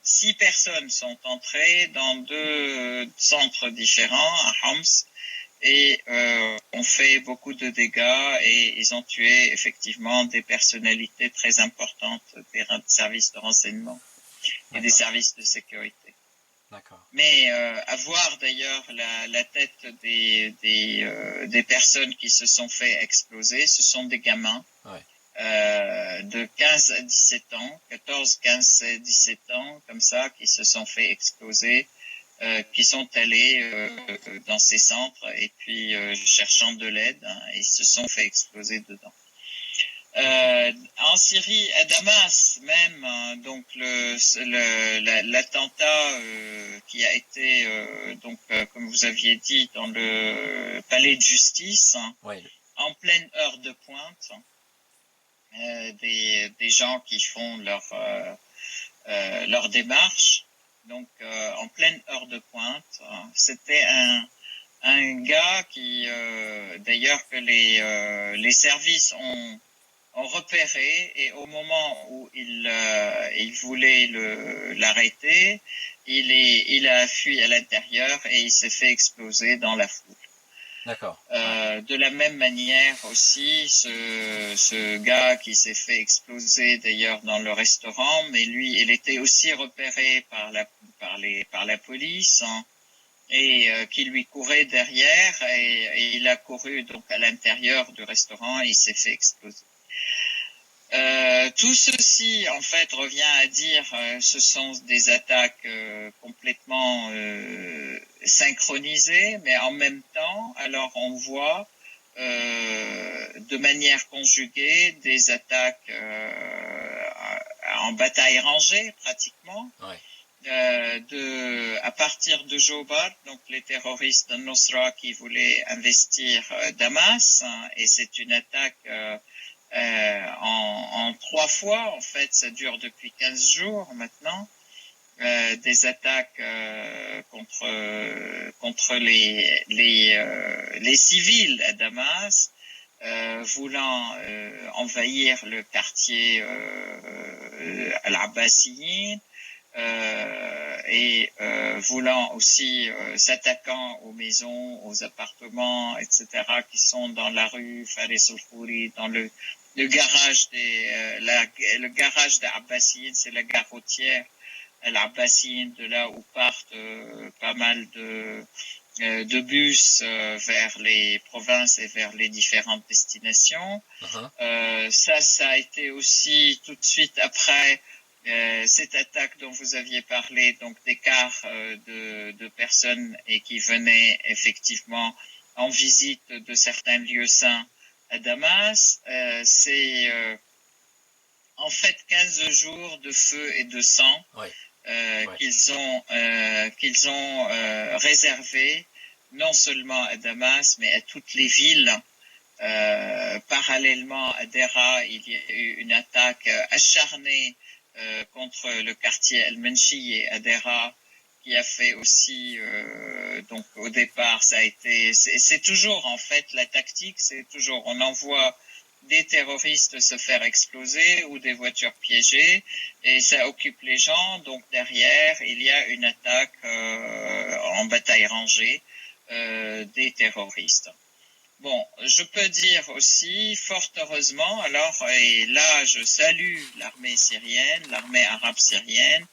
6 personnes sont entrées dans 2 centres différents à Homs et ont fait beaucoup de dégâts et ils ont tué effectivement des personnalités très importantes des services de renseignement et des services de sécurité. D'accord. Mais à voir d'ailleurs la tête des personnes qui se sont fait exploser, ce sont des gamins. Ouais. De 15 à 17 ans, 14, 15, 17 ans, comme ça, qui se sont fait exploser, qui sont allés dans ces centres et puis cherchant de l'aide, hein, et se sont fait exploser dedans. En Syrie, à Damas même, hein, donc l'attentat qui a été, comme vous aviez dit, dans le palais de justice, hein, Ouais. en pleine heure de pointe, des gens qui font leur démarche, donc en pleine heure de pointe. C'était un gars qui, d'ailleurs, que les services ont repéré, et au moment où il voulait l'arrêter, il a fui à l'intérieur et il s'est fait exploser dans la foule. D'accord. De la même manière aussi, ce gars qui s'est fait exploser d'ailleurs dans le restaurant, mais lui, il était aussi repéré par la police, hein, et qui lui courait derrière, et il a couru donc à l'intérieur du restaurant et il s'est fait exploser. Tout ceci, en fait, revient à dire ce sont des attaques complètement synchronisées, mais en même temps, alors on voit de manière conjuguée des attaques en bataille rangée, pratiquement. Ouais. À partir de Jobar, donc les terroristes de Nusra qui voulaient investir Damas, hein, et c'est une attaque en 3 fois, en fait, ça dure depuis 15 jours maintenant, des attaques contre les civils à Damas, voulant envahir le quartier Al-Abbasiyin, et voulant aussi s'attaquant aux maisons, aux appartements, etc., qui sont dans la rue Faris al-Khouri, dans le garage le garage d'Abbasiyin, c'est la gare routière Al-Abbasiyin, de là où partent pas mal de bus vers les provinces et vers les différentes destinations. Uh-huh. Ça a été aussi tout de suite après cette attaque dont vous aviez parlé, donc des cars de personnes et qui venaient effectivement en visite de certains lieux saints à Damas. C'est en fait 15 jours de feu et de sang. Ouais. Qu'ils ont réservé non seulement à Damas, mais à toutes les villes. Parallèlement à Dera, il y a eu une attaque acharnée contre le quartier El-Menchi et à Dera, qui a fait aussi, donc au départ, c'est toujours en fait la tactique, c'est toujours on envoie des terroristes se faire exploser ou des voitures piégées, et ça occupe les gens. Donc derrière, il y a une attaque en bataille rangée des terroristes. Bon, je peux dire aussi, fort heureusement, alors, et là je salue l'armée syrienne, l'armée arabe syrienne,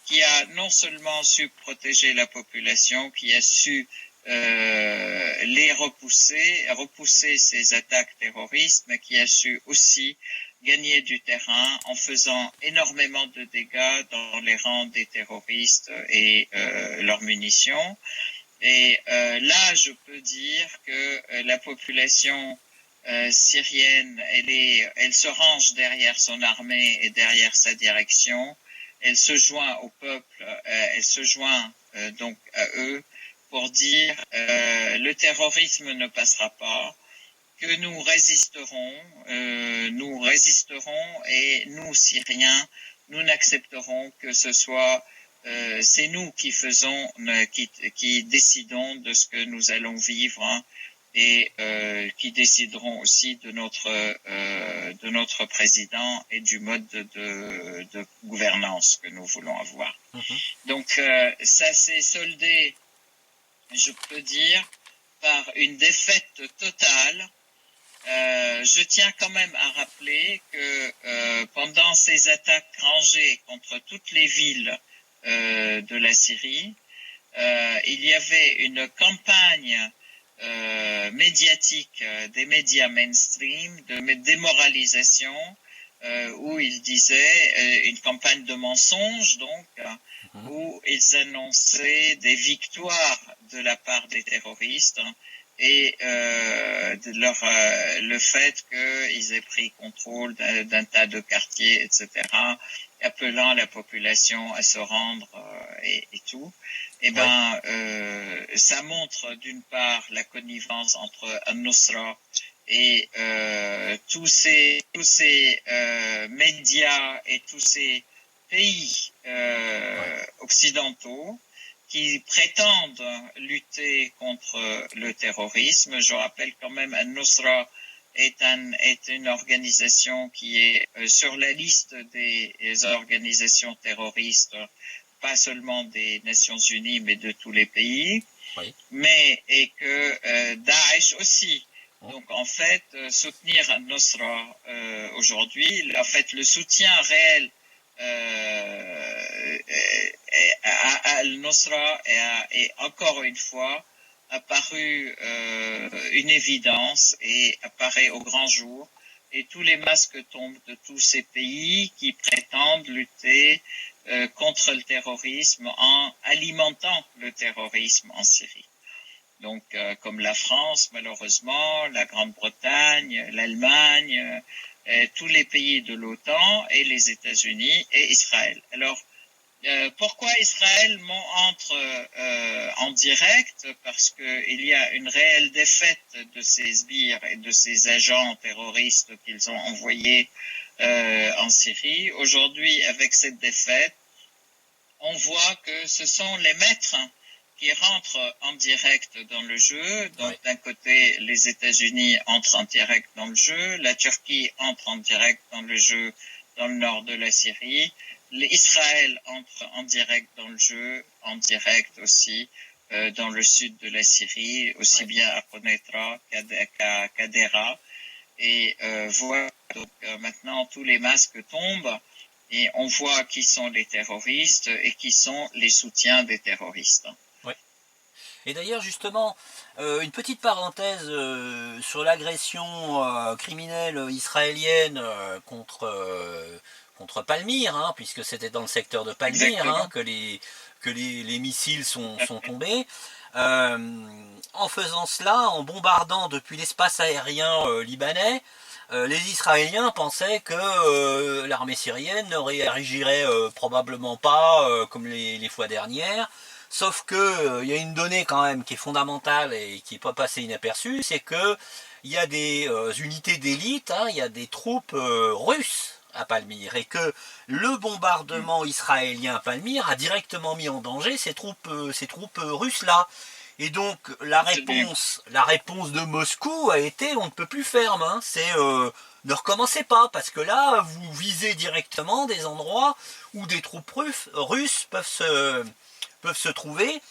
qui a non seulement su protéger la population, qui a su repousser ces attaques terroristes, mais qui a su aussi gagner du terrain en faisant énormément de dégâts dans les rangs des terroristes et leurs munitions. Et là, je peux dire que la population syrienne, elle se range derrière son armée et derrière sa direction. Elle se joint au peuple, elle se joint donc à eux pour dire le terrorisme ne passera pas, que nous résisterons et nous, Syriens, nous n'accepterons que ce soit c'est nous qui qui décidons de ce que nous allons vivre, hein, et qui décideront aussi de notre président et du mode de gouvernance que nous voulons avoir. Mhm. Donc ça s'est soldé, je peux dire, par une défaite totale. Je tiens quand même à rappeler que pendant ces attaques rangées contre toutes les villes de la Syrie, il y avait une campagne médiatique des médias mainstream de démoralisation où ils disaient une campagne de mensonges donc Mhm. où ils annonçaient des victoires de la part des terroristes et le fait qu'ils aient pris contrôle d'un tas de quartiers, etc., appelant la population à se rendre et tout. Eh Ouais. ben, ça montre d'une part la connivence entre Al-Nusra et tous ces médias et tous ces pays Ouais. occidentaux qui prétendent lutter contre le terrorisme. Je rappelle quand même Al-Nusra est une organisation qui est sur la liste des organisations terroristes, pas seulement des Nations Unies, mais de tous les pays, Oui. et que Daesh aussi. Mhm. Donc en fait, soutenir Al-Nusra aujourd'hui, en fait le soutien réel à Al-Nusra est encore une fois apparu une évidence et apparaît au grand jour. Et tous les masques tombent de tous ces pays qui prétendent lutter contre le terrorisme en alimentant le terrorisme en Syrie. Donc, comme la France, malheureusement, la Grande-Bretagne, l'Allemagne, tous les pays de l'OTAN et les États-Unis et Israël. Alors, pourquoi Israël entre en direct? Parce qu'il y a une réelle défaite de ces sbires et de ces agents terroristes qu'ils ont envoyés en Syrie. Aujourd'hui, avec cette défaite, on voit que ce sont les maîtres qui rentrent en direct dans le jeu. Donc Ouais. d'un côté, les États-Unis entrent en direct dans le jeu, la Turquie entre en direct dans le jeu dans le nord de la Syrie, Israël entre en direct dans le jeu, en direct aussi dans le sud de la Syrie, aussi Ouais. bien à Konetra qu'à Dera. Et voilà, donc maintenant tous les masques tombent. Et on voit qui sont les terroristes et qui sont les soutiens des terroristes. Ouais. Et d'ailleurs, justement, une petite parenthèse sur l'agression criminelle israélienne contre Palmyre, hein, puisque c'était dans le secteur de Palmyre hein, Exactement. que les missiles sont tombés. Euh, En faisant cela, en bombardant depuis l'espace aérien libanais, les Israéliens pensaient que l'armée syrienne ne réagirait probablement pas comme les fois dernières. Sauf que il y a une donnée quand même qui est fondamentale et qui n'est pas passée inaperçue, c'est que il y a des unités d'élite, hein, il y a des troupes russes à Palmyre et que le bombardement israélien à Palmyre a directement mis en danger ces troupes russes là. Et donc Absolument. la réponse de Moscou a été on ne peut plus ferme, hein, c'est ne recommencez pas parce que là vous visez directement des endroits où des troupes russes peuvent se trouver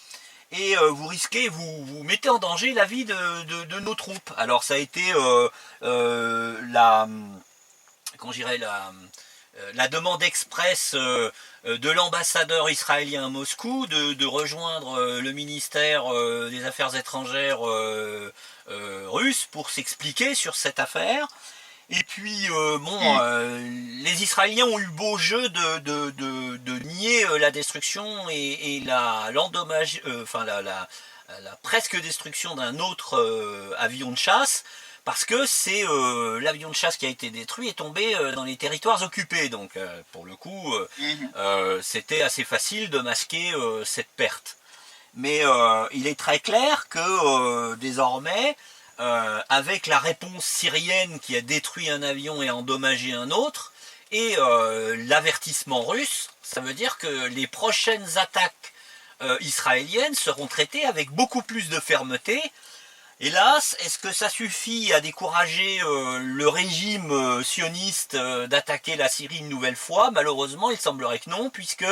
et vous risquez, vous mettez en danger la vie de nos troupes. Alors ça a été comment dirais la demande express de l'ambassadeur israélien à Moscou de rejoindre le ministère des Affaires étrangères russe pour s'expliquer sur cette affaire. Et puis, les Israéliens ont eu beau jeu de nier la destruction et l'endommage, enfin la presque destruction d'un autre avion de chasse, parce que c'est l'avion de chasse qui a été détruit est tombé dans les territoires occupés. Donc, pour le coup, c'était assez facile de masquer cette perte. Mais il est très clair que désormais, avec la réponse syrienne qui a détruit un avion et endommagé un autre, et l'avertissement russe, ça veut dire que les prochaines attaques israéliennes seront traitées avec beaucoup plus de fermeté, Hélas, est-ce que ça suffit à décourager le régime sioniste d'attaquer la Syrie une nouvelle fois? Malheureusement, il semblerait que non, puisque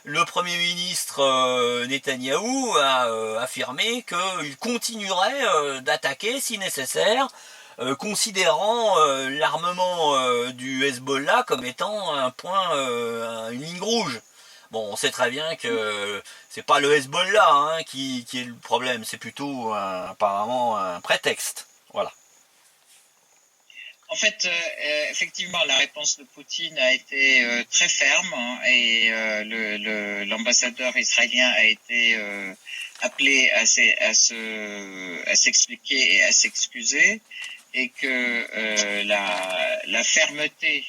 le Premier ministre Netanyahou a affirmé qu'il continuerait d'attaquer si nécessaire, considérant l'armement du Hezbollah comme étant un point, une ligne rouge. Bon, on sait très bien que c'est pas le Hezbollah qui est le problème, c'est plutôt apparemment un prétexte. Voilà. En fait, effectivement, la réponse de Poutine a été très ferme, hein, et l'ambassadeur israélien a été appelé à s'expliquer et à s'excuser, et que la fermeté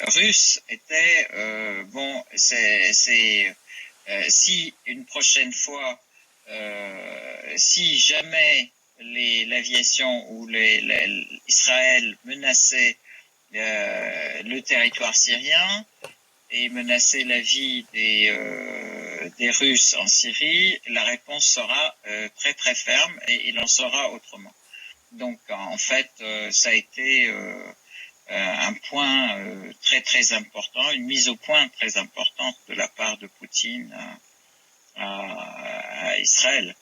russe était bon, si une prochaine fois, si jamais l'aviation ou Israël menaçait le territoire syrien et menaçait la vie des Russes en Syrie, la réponse sera très très ferme et il en sera autrement. Donc en fait, ça a été un point très très important, une mise au point très importante de la part de Poutine à Israël.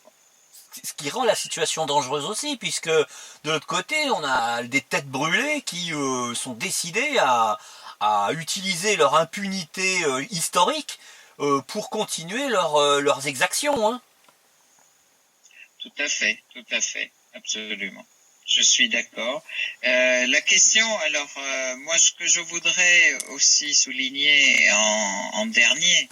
Ce qui rend la situation dangereuse aussi, puisque de l'autre côté, on a des têtes brûlées qui sont décidées à utiliser leur impunité historique pour continuer leurs exactions. Hein. Tout à fait, absolument. Je suis d'accord. La question, alors, moi, ce que je voudrais aussi souligner en dernier,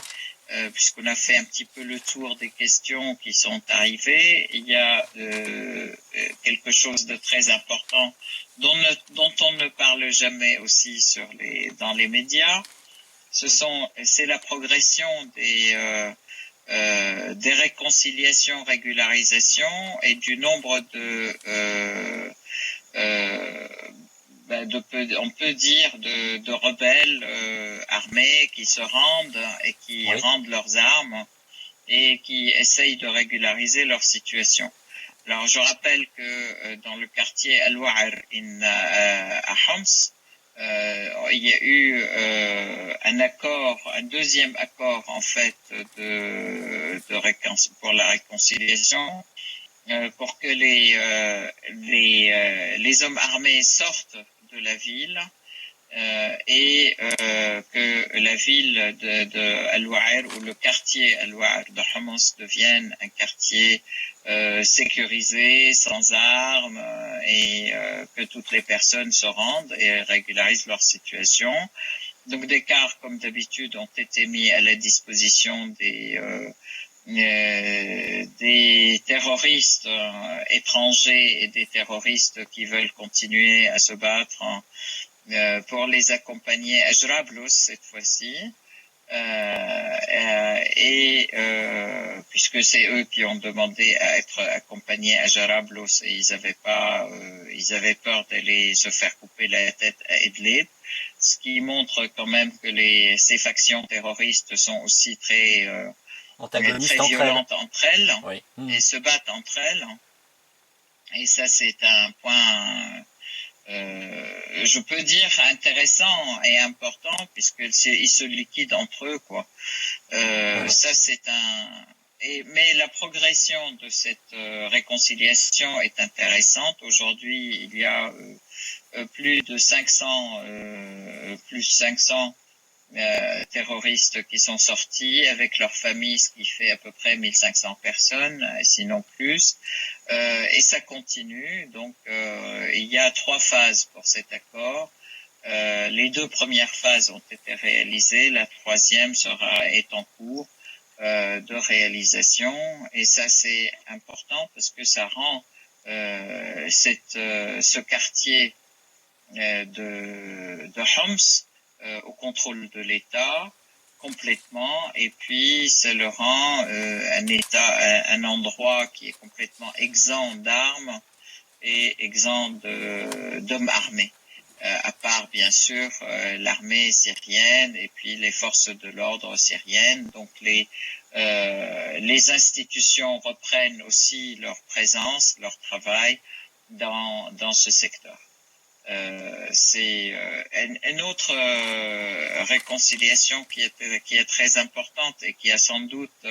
puisqu'on a fait un petit peu le tour des questions qui sont arrivées, il y a quelque chose de très important dont on ne parle jamais aussi dans les médias. C'est la progression des réconciliations, régularisations et du nombre on peut dire de rebelles armés qui se rendent et qui rendent leurs armes et qui essayent de régulariser leur situation. Alors je rappelle que dans le quartier Al-Wa'ar à Homs, il y a eu un deuxième accord en fait pour la réconciliation, pour que les hommes armés sortent de la ville et que la ville de Al-Wa'ar ou le quartier Al-Wa'ar de Homs devienne un quartier sécurisé, sans armes, et que toutes les personnes se rendent et régularisent leur situation. Donc des cars, comme d'habitude, ont été mis à la disposition des terroristes étrangers et des terroristes qui veulent continuer à se battre pour les accompagner à Jarablus cette fois-ci. Puisque c'est eux qui ont demandé à être accompagnés à Jarablus et ils avaient peur d'aller se faire couper la tête à Idlib, ce qui montre quand même que ces factions terroristes sont aussi très violentes entre elles, oui. Et se battent entre elles. Et ça, c'est un point je peux dire intéressant et important, puisqu'ils se liquident entre eux, quoi. Ça, c'est mais la progression de cette réconciliation est intéressante. Aujourd'hui, il y a plus de 500 terroristes qui sont sortis avec leurs familles, ce qui fait à peu près 1500 personnes, sinon plus. Et ça continue. Donc, il y a 3 phases pour cet accord. Les 2 premières phases ont été réalisées. La 3e est en cours de réalisation. Et ça, c'est important parce que ça rend ce quartier de Homs au contrôle de l'État complètement, et puis ça le rend un endroit qui est complètement exempt d'armes et exempt d'hommes armés. à part bien sûr l'armée syrienne et puis les forces de l'ordre syriennes. Donc les institutions reprennent aussi leur présence, leur travail dans ce secteur. C'est une autre réconciliation qui est très importante et qui a sans doute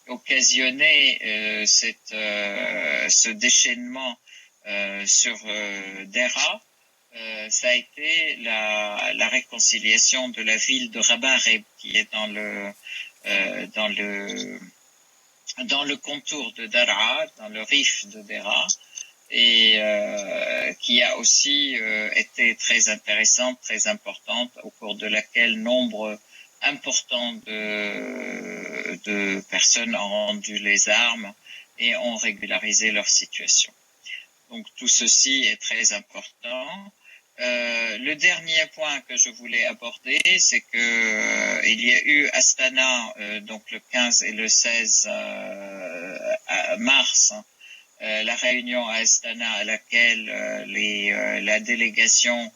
occasionné ce déchaînement sur Deraa. Ça a été la réconciliation de la ville de Rabat qui est dans le contour de Daraa, dans le rif de Deraa, et qui a aussi été très intéressante, très importante, au cours de laquelle nombre important de personnes ont rendu les armes et ont régularisé leur situation. Donc tout ceci est très important. Le dernier point que je voulais aborder, c'est que il y a eu Astana, donc le 15 et le 16 mars, la réunion à Astana à laquelle la délégation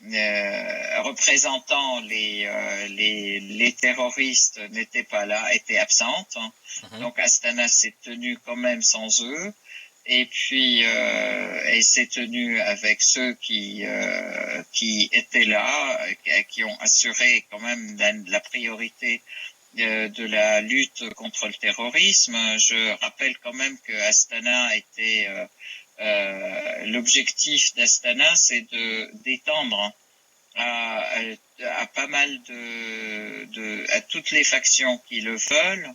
représentant les terroristes n'était pas là, était absente. Donc Astana s'est tenu quand même sans eux. Et puis, elle s'est tenue avec ceux qui étaient là, qui ont assuré quand même la priorité de la lutte contre le terrorisme. Je rappelle quand même que Astana était l'objectif d'Astana, c'est d'étendre à pas mal à toutes les factions qui le veulent,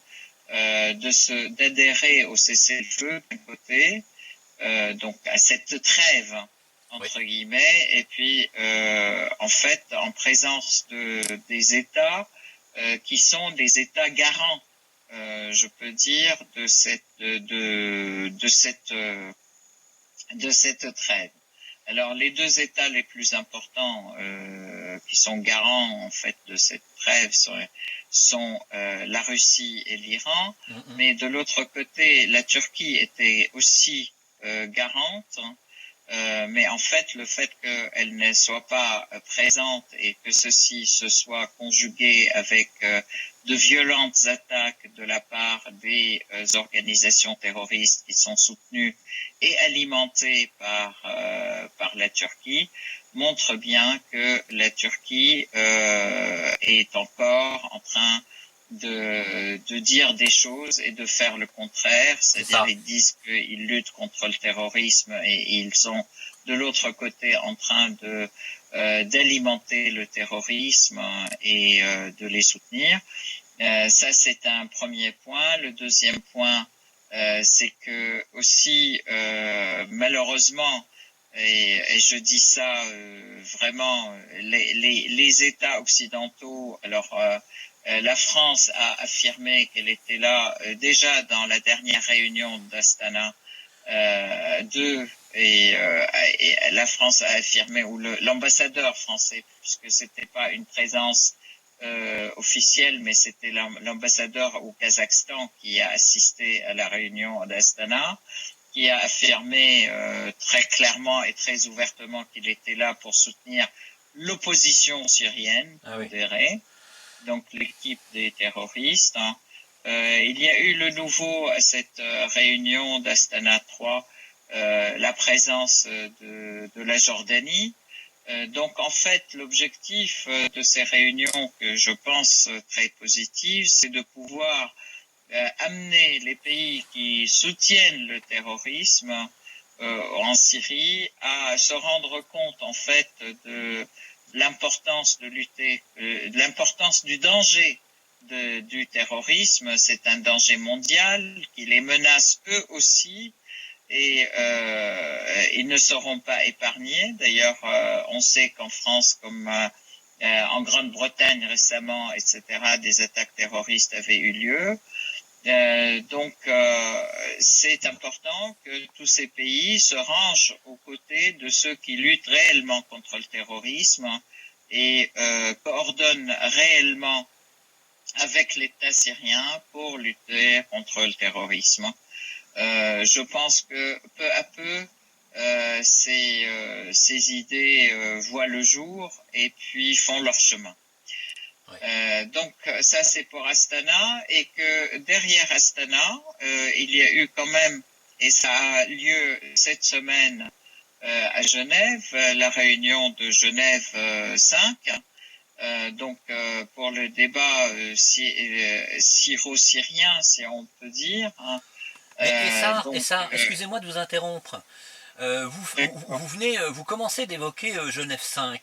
d'adhérer au cessez-le-feu d'un côté, donc à cette trêve entre guillemets, et puis en fait en présence des États qui sont des États garants, je peux dire, de cette trêve. Alors les deux États les plus importants qui sont garants en fait de cette trêve sont la Russie et l'Iran, mais de l'autre côté la Turquie était aussi garante, mais en fait le fait qu'elle ne soit pas présente et que ceci se soit conjugué avec de violentes attaques de la part des organisations terroristes qui sont soutenues et alimentées par la Turquie montre bien que la Turquie est encore en train de dire des choses et de faire le contraire, c'est-à-dire ils disent qu'ils luttent contre le terrorisme et ils sont de l'autre côté en train d'alimenter le terrorisme et de les soutenir. Ça c'est un premier point. Le deuxième point, c'est que aussi malheureusement, et je dis ça vraiment, les États occidentaux, alors la France a affirmé qu'elle était là déjà dans la dernière réunion d'Astana 2, et la France a affirmé, ou l'ambassadeur français, puisque c'était pas une présence officielle, mais c'était l'ambassadeur au Kazakhstan qui a assisté à la réunion d'Astana, qui a affirmé très clairement et très ouvertement qu'il était là pour soutenir l'opposition syrienne modérée, donc l'équipe des terroristes. Il y a eu le nouveau à cette réunion d'Astana 3, la présence de la Jordanie. Donc en fait, l'objectif de ces réunions, que je pense très positives, c'est de pouvoir amener les pays qui soutiennent le terrorisme en Syrie à se rendre compte en fait de l'importance de lutter, l'importance du danger du terrorisme. C'est un danger mondial qui les menace eux aussi, et ils ne seront pas épargnés. D'ailleurs, on sait qu'en France, comme en Grande-Bretagne récemment, etc., des attaques terroristes avaient eu lieu. Donc, c'est important que tous ces pays se rangent aux côtés de ceux qui luttent réellement contre le terrorisme et coordonnent réellement avec l'État syrien pour lutter contre le terrorisme. Je pense que peu à peu, ces idées voient le jour et puis font leur chemin. Donc ça c'est pour Astana, et que derrière Astana, il y a eu quand même, et ça a lieu cette semaine à Genève, la réunion de Genève 5, donc pour le débat syro-syrien, si on peut dire. Hein. Et ça, excusez-moi de vous interrompre. Vous commencez d'évoquer Genève 5.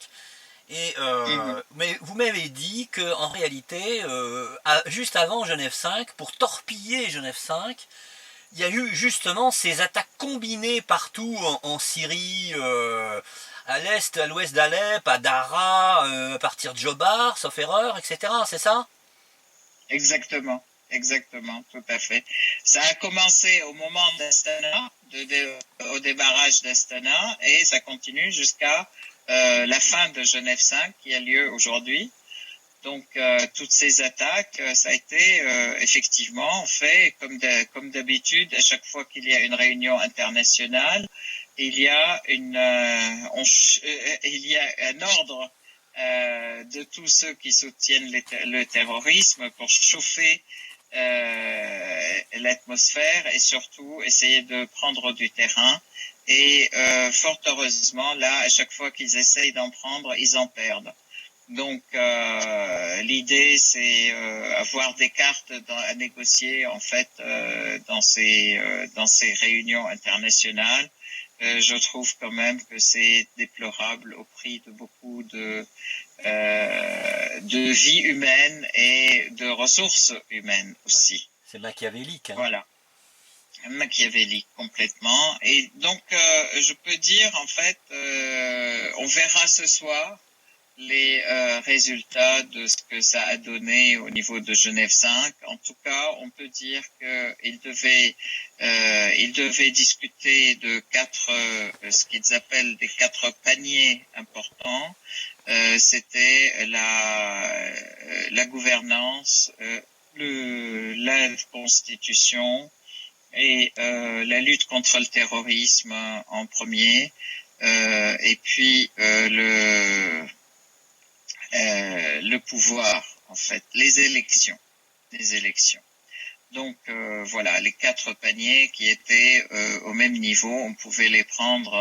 Mais vous m'avez dit qu'en réalité, juste avant Genève 5, pour torpiller Genève 5, il y a eu justement ces attaques combinées partout en Syrie, à l'est, à l'ouest d'Alep, à Daraa, à partir de Jobar, sauf erreur, etc. C'est ça? Exactement, exactement, tout à fait. Ça a commencé au moment d'Astana, au débarrage d'Astana, et ça continue jusqu'à la fin de Genève 5 qui a lieu aujourd'hui. Donc toutes ces attaques, ça a été effectivement fait comme d'habitude à chaque fois qu'il y a une réunion internationale, il y a il y a un ordre de tous ceux qui soutiennent le terrorisme pour chauffer l'atmosphère et surtout essayer de prendre du terrain. Et fort heureusement, là, à chaque fois qu'ils essayent d'en prendre, ils en perdent. Donc l'idée, c'est avoir des cartes à négocier en fait dans ces réunions internationales. Je trouve quand même que c'est déplorable au prix de beaucoup de vie humaine et de ressources humaines aussi. C'est machiavélique. Hein. Voilà, machiavélique complètement. Et donc, je peux dire en fait, on verra ce soir les résultats de ce que ça a donné au niveau de Genève 5. En tout cas, on peut dire qu'il devait discuter de ce qu'ils appellent des 4 paniers importants. C'était la gouvernance, la constitution et la lutte contre le terrorisme en premier, et puis le pouvoir, en fait, les élections. Donc voilà, les 4 paniers qui étaient au même niveau, on pouvait les prendre,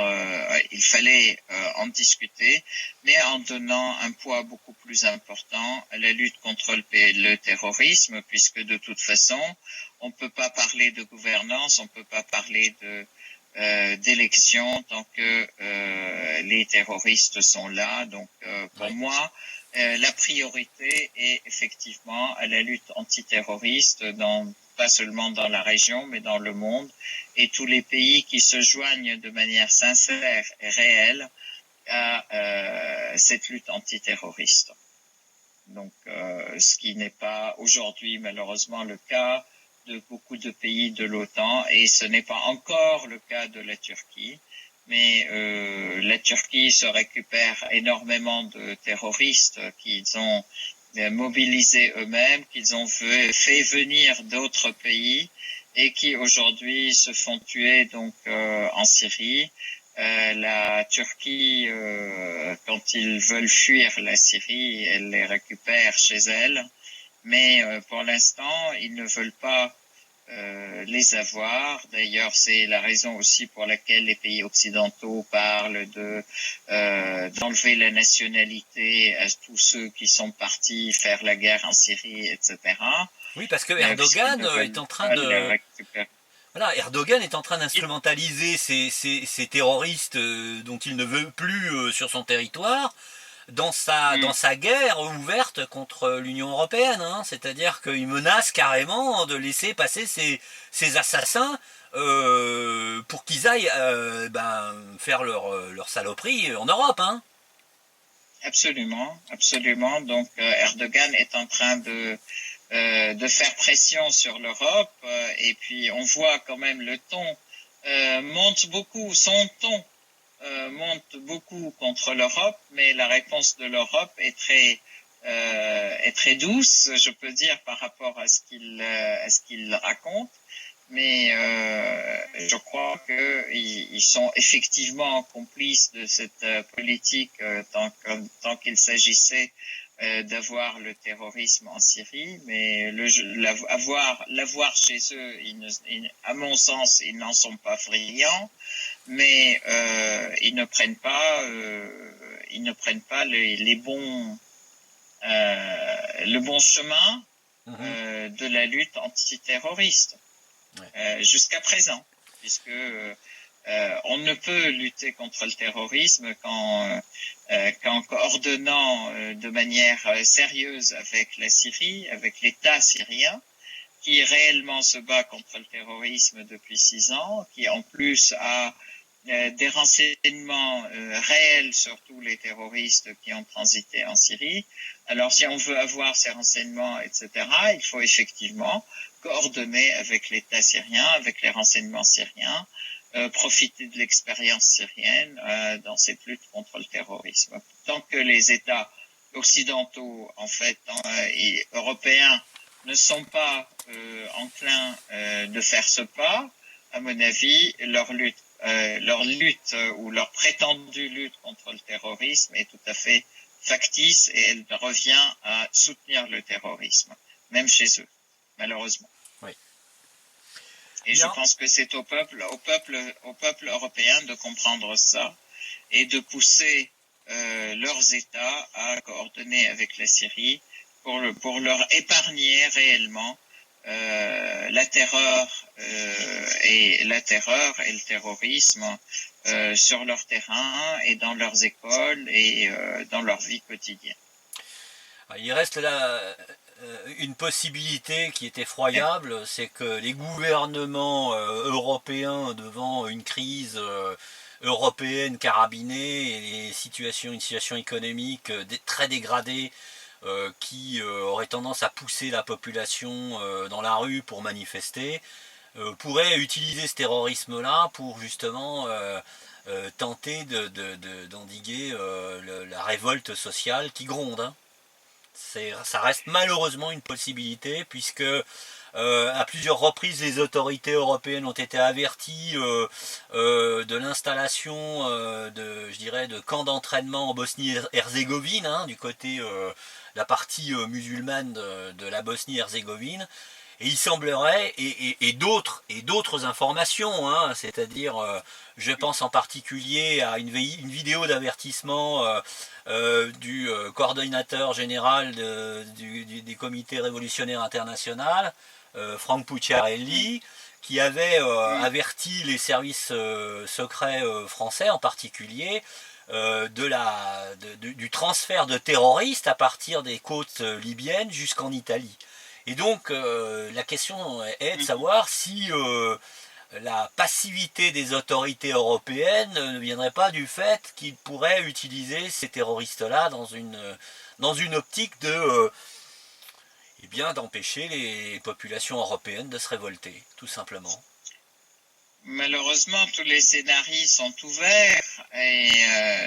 il fallait en discuter, mais en donnant un poids beaucoup plus important à la lutte contre le terrorisme, puisque de toute façon, on ne peut pas parler de gouvernance, on ne peut pas parler d'élections tant que les terroristes sont là. Donc pour moi, la priorité est effectivement à la lutte antiterroriste, pas seulement dans la région, mais dans le monde, et tous les pays qui se joignent de manière sincère et réelle à cette lutte antiterroriste. Donc, ce qui n'est pas aujourd'hui malheureusement le cas de beaucoup de pays de l'OTAN, et ce n'est pas encore le cas de la Turquie. Mais la Turquie se récupère énormément de terroristes qu'ils ont mobilisés eux-mêmes, qu'ils ont fait venir d'autres pays et qui aujourd'hui se font tuer donc en Syrie. La Turquie, quand ils veulent fuir la Syrie, elle les récupère chez elle. Mais pour l'instant, ils ne veulent pas les avoir. D'ailleurs, c'est la raison aussi pour laquelle les pays occidentaux parlent d'enlever la nationalité à tous ceux qui sont partis faire la guerre en Syrie, etc. Oui, parce que Erdogan est en train de... Voilà, Erdogan est en train d'instrumentaliser ces terroristes dont il ne veut plus sur son territoire dans sa guerre ouverte contre l'Union européenne. Hein. C'est-à-dire qu'il menace carrément de laisser passer ces assassins pour qu'ils aillent faire leur saloperie en Europe. Hein. Absolument, absolument. Donc Erdogan est en train de faire pression sur l'Europe, et puis on voit quand même le ton monte beaucoup, son ton monte beaucoup contre l'Europe, mais la réponse de l'Europe est très douce, je peux dire, par rapport à ce qu'il raconte. mais je crois qu'ils sont effectivement complices de cette politique tant qu'il s'agissait d'avoir le terrorisme en Syrie, mais l'avoir chez eux, à mon sens, ils n'en sont pas friands, mais ils ne prennent pas les bons le bon chemin de la lutte antiterroriste jusqu'à présent, puisque on ne peut lutter contre le terrorisme qu'en coordonnant de manière sérieuse avec la Syrie, avec l'État syrien, qui réellement se bat contre le terrorisme depuis 6 ans, qui en plus a des renseignements réels sur tous les terroristes qui ont transité en Syrie. Alors si on veut avoir ces renseignements, etc., il faut effectivement coordonner avec l'État syrien, avec les renseignements syriens, profiter de l'expérience syrienne dans cette lutte contre le terrorisme. Tant que les États occidentaux, en fait, et européens, ne sont pas enclins de faire ce pas, à mon avis, leur lutte ou leur prétendue lutte contre le terrorisme est tout à fait factice et elle revient à soutenir le terrorisme, même chez eux, malheureusement. Oui. Et bien, je pense que c'est au peuple européen de comprendre ça et de pousser leurs États à coordonner avec la Syrie pour leur épargner réellement la terreur et le terrorisme sur leur terrain et dans leurs écoles et dans leur vie quotidienne. Il reste là une possibilité qui est effroyable, c'est que les gouvernements européens, devant une crise européenne carabinée et une situation économique très dégradée, qui aurait tendance à pousser la population dans la rue pour manifester, pourrait utiliser ce terrorisme-là pour justement tenter d'endiguer la révolte sociale qui gronde. Hein. Ça reste malheureusement une possibilité, puisque à plusieurs reprises les autorités européennes ont été averties de l'installation de camps d'entraînement en Bosnie-Herzégovine, hein, du côté la partie musulmane de la Bosnie-Herzégovine. Et il semblerait, et d'autres informations, hein, c'est-à-dire, je pense en particulier à une vidéo d'avertissement du coordonnateur général des comités révolutionnaires internationaux, Frank Pucciarelli, qui avait averti les services secrets français en particulier du transfert de terroristes à partir des côtes libyennes jusqu'en Italie. Et donc la question est de savoir si la passivité des autorités européennes ne viendrait pas du fait qu'ils pourraient utiliser ces terroristes-là dans une optique d'empêcher les populations européennes de se révolter, tout simplement. Malheureusement, tous les scénarios sont ouverts et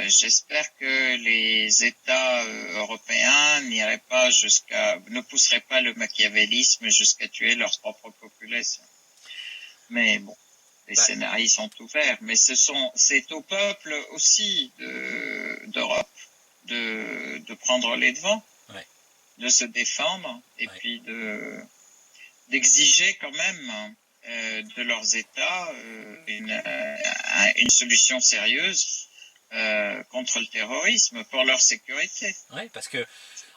j'espère que les États européens ne pousseraient pas le machiavélisme jusqu'à tuer leur propre population. Mais bon, les scénarios sont ouverts. Mais c'est au peuple aussi d'Europe de prendre les devants, de se défendre et puis d'exiger quand même de leurs États une solution sérieuse contre le terrorisme pour leur sécurité. Oui, parce que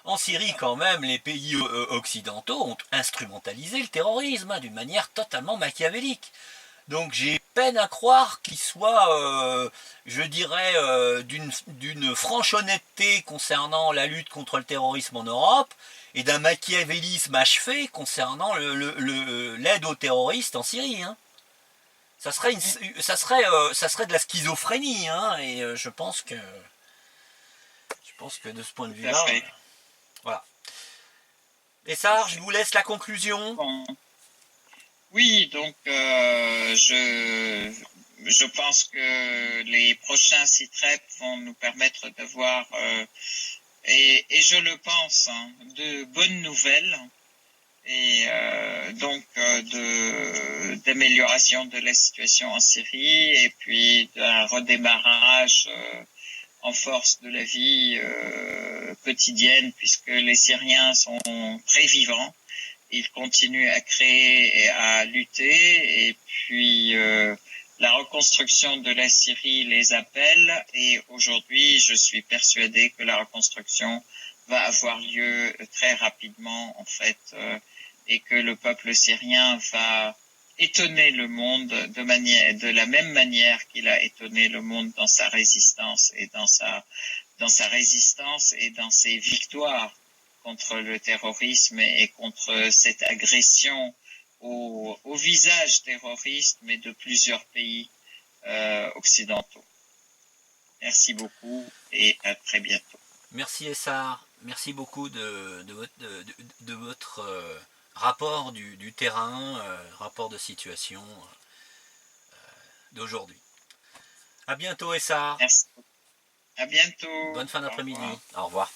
en Syrie, quand même, les pays occidentaux ont instrumentalisé le terrorisme d'une manière totalement machiavélique. Donc j'ai peine à croire qu'ils soient, je dirais, d'une franche honnêteté concernant la lutte contre le terrorisme en Europe, et d'un machiavélisme achevé concernant l'aide aux terroristes en Syrie. Hein. Ça serait de la schizophrénie, hein, et je pense que de ce point de vue-là, voilà. Et ça, je vous laisse la conclusion. Bon. Oui, donc je pense que les prochains CITREP vont nous permettre d'avoir et je le pense, hein, de bonnes nouvelles et d'amélioration de la situation en Syrie et puis d'un redémarrage en force de la vie quotidienne, puisque les Syriens sont très vivants. Ils continuent à créer et à lutter, et puis la reconstruction de la Syrie les appelle, et aujourd'hui je suis persuadé que la reconstruction va avoir lieu très rapidement en fait, et que le peuple syrien va étonner le monde de la même manière qu'il a étonné le monde dans sa résistance et dans ses victoires contre le terrorisme et contre cette agression au visage terroriste, mais de plusieurs pays occidentaux. Merci beaucoup et à très bientôt. Merci Essar, merci beaucoup de votre rapport du terrain, rapport de situation d'aujourd'hui. À bientôt Essar. Merci. À bientôt. Bonne fin Au d'après-midi. revoir. Au revoir.